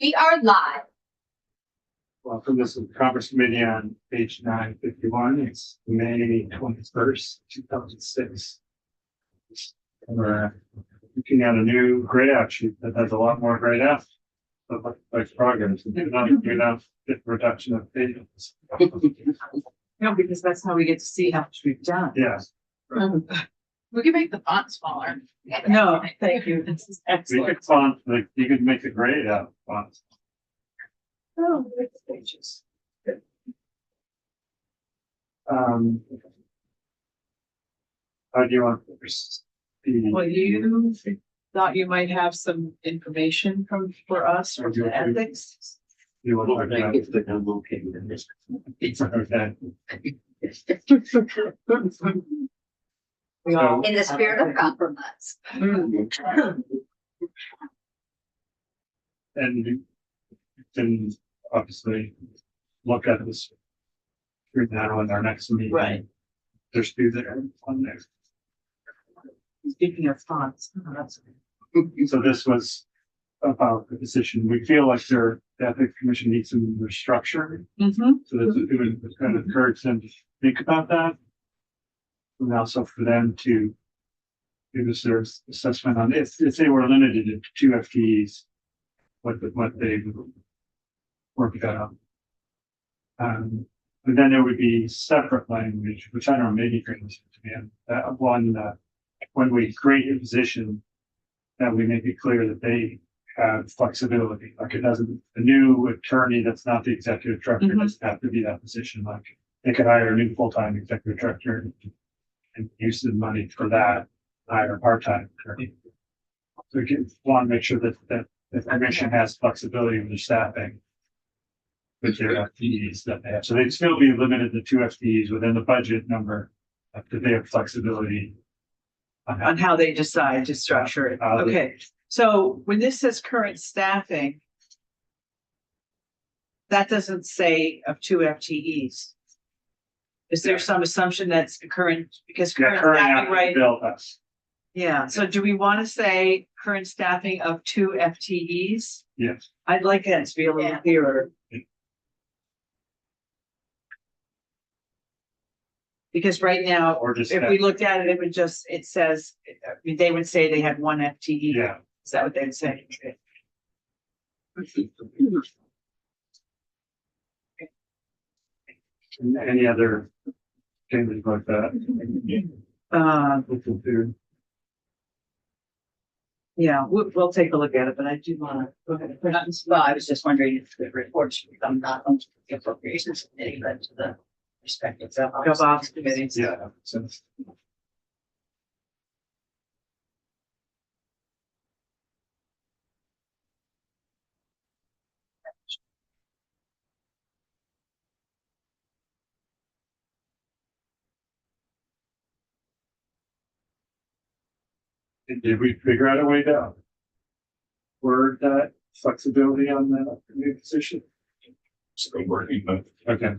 We are live. Welcome. This is the Conference Committee on H.951. It's May 21st, 2006. We're looking at a new grade out sheet that has a lot more grade out. But like progress, and enough reduction of pages. No, because that's how we get to see how much we've done. Yes. We can make the font smaller. No, thank you. This is We excellent. could font, like, you could make a grade out of fonts. Oh, great pages. How do you want to proceed? Well, you thought you might have some information for us from the ethics. You want to talk about it? Okay. We all In the spirit of compromise. And you can obviously look at this through now in our next meeting. Right. There's two there on there. Speaking of fonts, that's So this was about the position. We feel like the ethics commission needs some restructure. So that's it would kind of encourage them to think about that. And also for them to give us their assessment on if they were limited to 2 FTEs, what they would work that out. But then there would be separate language, which I don't know, maybe brings to me. When we create a position, that we make it clear that they have flexibility. Like it doesn't, a new attorney that's not the executive director doesn't have to be that position. Like they could hire a new full-time executive director and use the money for that, hire a part-time attorney. So we want to make sure that the commission has flexibility with their staffing with their FTEs that they have. So they'd still be limited to 2 FTEs within the budget number, but they have flexibility on how they decide to structure it. Okay, so when this says current staffing, that doesn't say of 2 FTEs. Is there some assumption that's current, because current staffing, right? Bill us. Yeah, so do we want to say current staffing of 2 FTEs? Yes. I'd like that to be a little clearer. Because right now, Or just if we looked at it, it says, I mean, they would say they had 1 FTE. yeah. Is that what they would say? Any other changes like that? Yeah, we'll take a look at it, but I do want to go ahead. Well, I was just wondering if the reports should come not only to the appropriations committee, but to the respective GovOps committees. Yeah, that makes sense. And did we figure out a way to word that flexibility on the new position? Still working, but okay.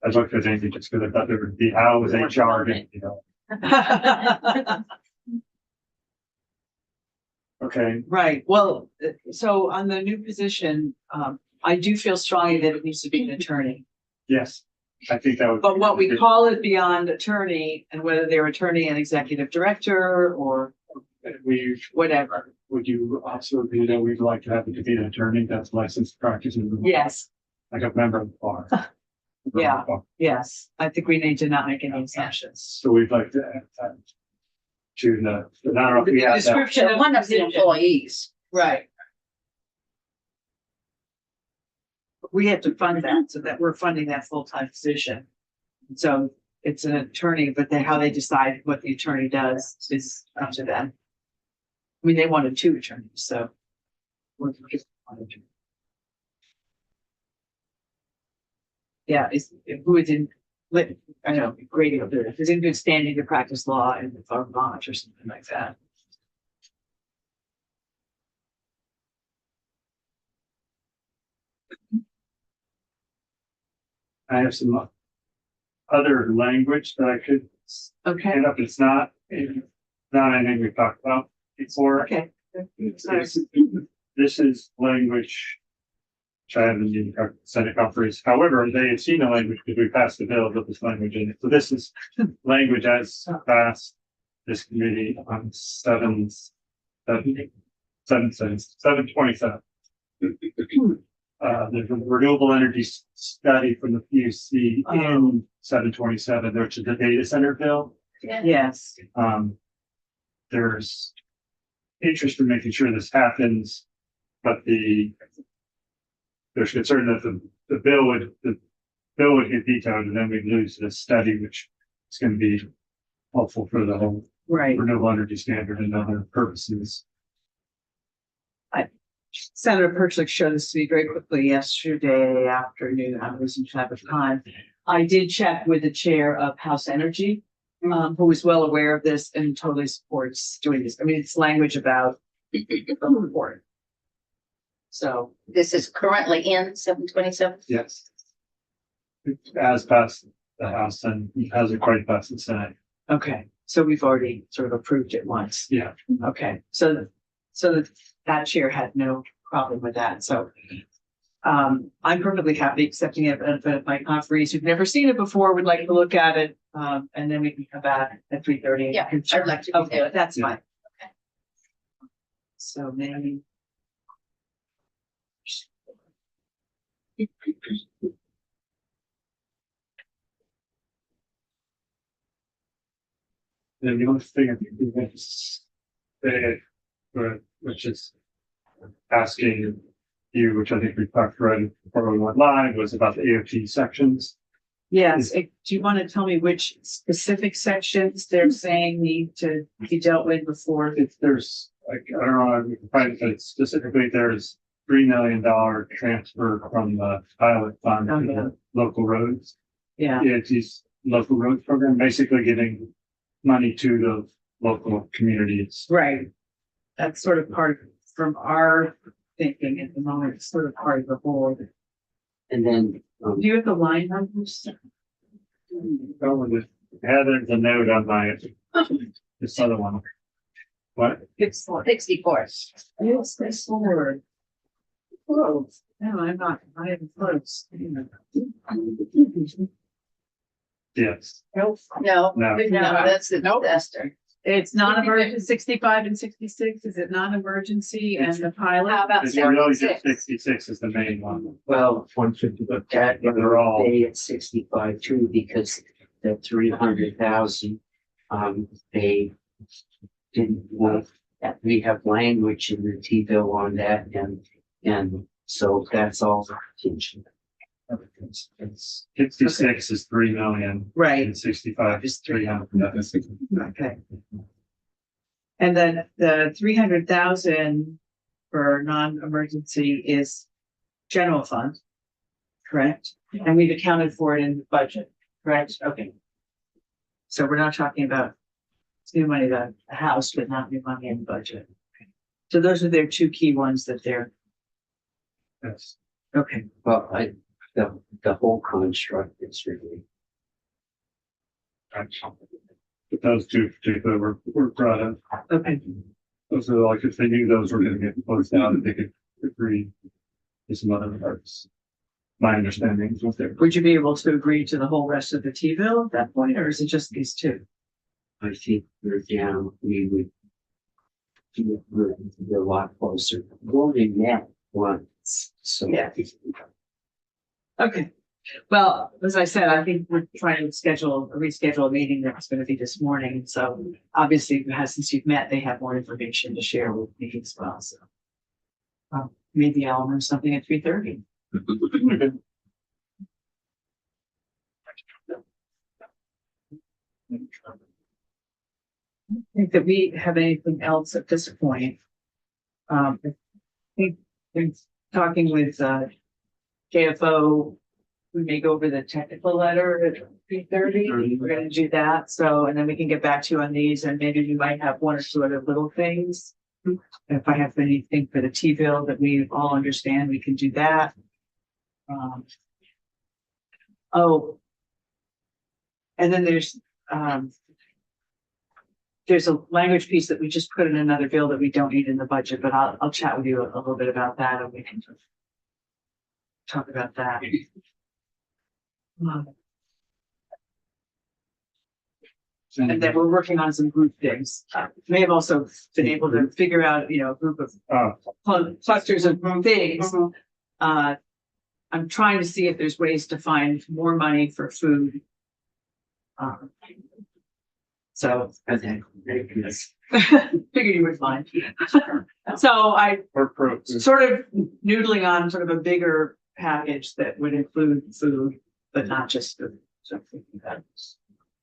I looked at anything just because I thought there would be how was HR, you know. Okay. Right, well, so on the new position, I do feel strongly that it needs to be an attorney. Yes, I think that would. But what we call it beyond attorney, and whether they're attorney and executive director or whatever. Would you also be that we'd like to have it to be an attorney that's licensed practice in the law? Yes, Like a member of the bar. Yeah. yes, I think we need to not make any assumptions. So we'd like to add that to the, I don't know if we The have that. description So one of the position. employees. Right. We have to fund that, so that we're funding that full-time position. So it's an attorney, but then how they decide what the attorney does is up to them. I mean, they wanted 2 attorneys, so. we're just one attorney. Yeah, who is in, I know, great, if it's in good standing to practice law in Vermont or something like that. I have some other language that I could Okay, end up. It's not anything we've talked about before. okay. It's this is language which I haven't even Senate conference. However, they have seen the language because we passed the bill with this language in it. So this is language as passed this committee on 7/27. There's a renewable energy study from the PUC in 7/27, which is the data center bill. Yes, There's interest in making sure this happens, but there's concern that the bill would get vetoed and then we'd lose the study, which is going to be helpful for the whole right. renewable energy standard and other purposes. Senator Perchlik showed this to me very quickly yesterday afternoon. I was in type of time. I did check with the chair of House Energy, who was well aware of this and totally supports doing this. I mean, it's language about the report. So, This is currently in 7/27. Yes. It has passed the House and it hasn't quite passed the Senate. okay, so we've already sort of approved it once. Yeah. Okay, so that chair had no problem with that, so. I'm perfectly happy accepting it, but my conferees who've never seen it before would like to look at it, and then we can come back at 3:30. Yeah, I'd like to. Okay, that's Yeah. fine. So maybe. And the only thing I think we want to say, which is asking you, which I think we talked right before we went live, was about the AOT sections. Yes, do you want to tell me which specific sections they're saying need to be dealt with before? If there's, like, I don't know, we can find it, but specifically there's $3 million transfer from the pilot fund to the local roads. Yeah, AOT's local roads program, basically giving money to the local communities. right. That's sort of part from our thinking at the moment, it's sort of part of the board. And then, Do you have the line numbers? Heather's a note on my, this other one. What? It's 64. Yes, this word. Close. No, I am close. Yes. Nope. No, No. that's the Nope. disaster. It's non-emergency, 65 and 66, is it non-emergency and the pilot? How about It's really just 76? 66 is the main one. well, 150, but that, But they're all- they at 65 too, because the 300,000, they didn't want that. We have language in the T-bill on that, and so that's all attention. It's 66 is 3 million Right, and 65 is 300. okay. And then the 300,000 for non-emergency is general fund, correct? And we've accounted for it in the budget, correct? Okay. So we're not talking about new money, the house, but not new money in the budget. So those are their two key ones that they're, Yes. okay, Well, the whole construct is really, But those two particular were brought up. okay. Those are like, if they knew those were gonna get closed out, they could agree to some other parts. My understanding is what they're. Would you be able to agree to the whole rest of the T-bill at that point, or is it just these two? I think we're down, we would. We're a lot closer, voting that once, so. Yeah. Okay, well, as I said, I think we're trying to reschedule a meeting that's gonna be this morning, so obviously, since you've met, they have more information to share with me as well, so. Maybe I'll know something at 3:30. I think that we have anything else at this point. I think, in talking with, KFO, we may go over the technical letter at 3:30. We're gonna do that, so, and then we can get back to you on these, and maybe we might have one or two other little things. If I have anything for the T-bill that we all understand, we can do that. Oh. And then there's, there's a language piece that we just put in another bill that we don't need in the budget, but I'll chat with you a little bit about that and we can talk about that. And then we're working on some group things. May have also been able to figure out, a group of clusters of things. I'm trying to see if there's ways to find more money for food. So Okay. figured you would find. So I Or pro. sort of noodling on sort of a bigger package that would include food, but not just food. So I'm thinking about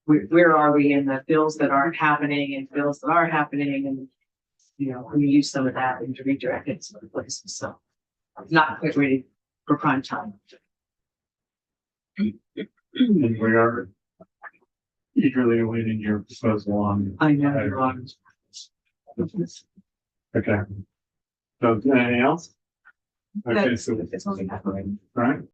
where are we in the bills that aren't happening and bills that are happening, and we use some of that and to redirect it to other places. So I'm not quite ready for prime time. And we are eagerly awaiting your proposal on. I know you're on. Okay. So anything else? Okay, That's- so, It's only happening. all right.